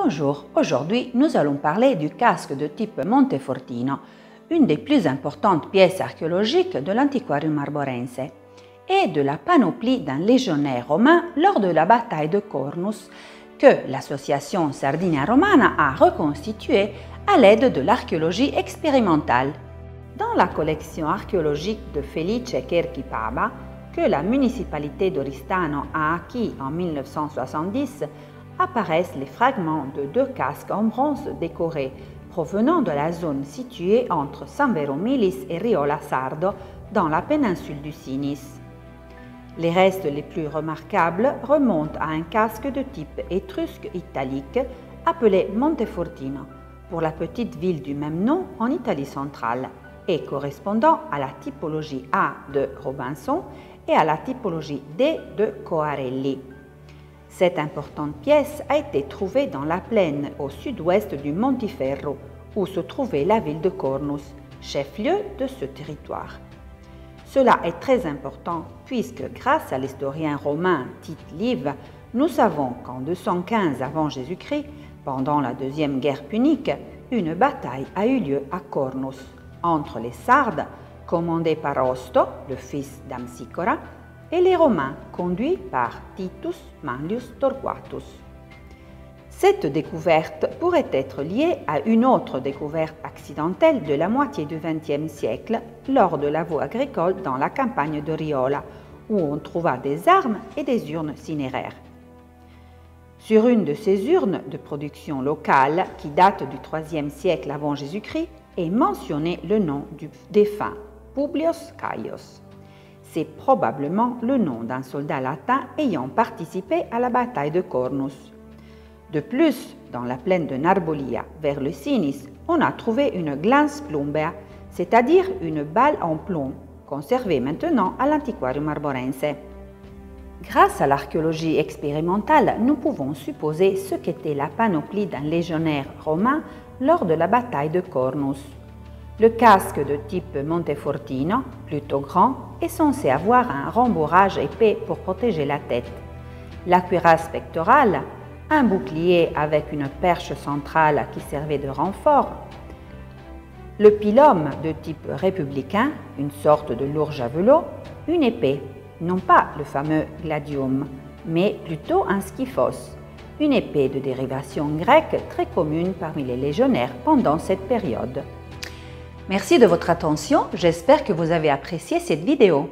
Bonjour, aujourd'hui nous allons parler du casque de type Montefortino, une des plus importantes pièces archéologiques de l'Antiquarium Arborense, et de la panoplie d'un légionnaire romain lors de la bataille de Cornus, que l'association Sardinia Romana a reconstituée à l'aide de l'archéologie expérimentale. Dans la collection archéologique de Felice Cherchi-Pava, que la municipalité d'Oristano a acquis en 1970, apparaissent les fragments de deux casques en bronze décorés provenant de la zone située entre Sanvero Milis et Riola Sardo dans la péninsule du Sinis. Les restes les plus remarquables remontent à un casque de type étrusque italique appelé Montefortino pour la petite ville du même nom en Italie centrale et correspondant à la typologie A de Robinson et à la typologie D de Coarelli. Cette importante pièce a été trouvée dans la plaine au sud-ouest du Montiferru, où se trouvait la ville de Cornus, chef-lieu de ce territoire. Cela est très important puisque, grâce à l'historien romain Tite Live, nous savons qu'en 215 avant Jésus-Christ, pendant la deuxième guerre punique, une bataille a eu lieu à Cornus, entre les Sardes, commandés par Osto, le fils d'Amsicora, et les Romains, conduits par Titus Manlius Torquatus. Cette découverte pourrait être liée à une autre découverte accidentelle de la moitié du XXe siècle lors de la voie agricole dans la campagne de Riola, où on trouva des armes et des urnes cinéraires. Sur une de ces urnes de production locale, qui date du IIIe siècle avant Jésus-Christ, est mentionné le nom du défunt Publius Caius. C'est probablement le nom d'un soldat latin ayant participé à la bataille de Cornus. De plus, dans la plaine de Narbolia, vers le Sinis, on a trouvé une glans plumbea, c'est-à-dire une balle en plomb, conservée maintenant à l'Antiquarium Arborense. Grâce à l'archéologie expérimentale, nous pouvons supposer ce qu'était la panoplie d'un légionnaire romain lors de la bataille de Cornus. Le casque de type Montefortino, plutôt grand, est censé avoir un rembourrage épais pour protéger la tête. La cuirasse pectorale, un bouclier avec une perche centrale qui servait de renfort, le pilum de type républicain, une sorte de lourd javelot, une épée, non pas le fameux gladium, mais plutôt un skyphos, une épée de dérivation grecque très commune parmi les légionnaires pendant cette période. Merci de votre attention, j'espère que vous avez apprécié cette vidéo.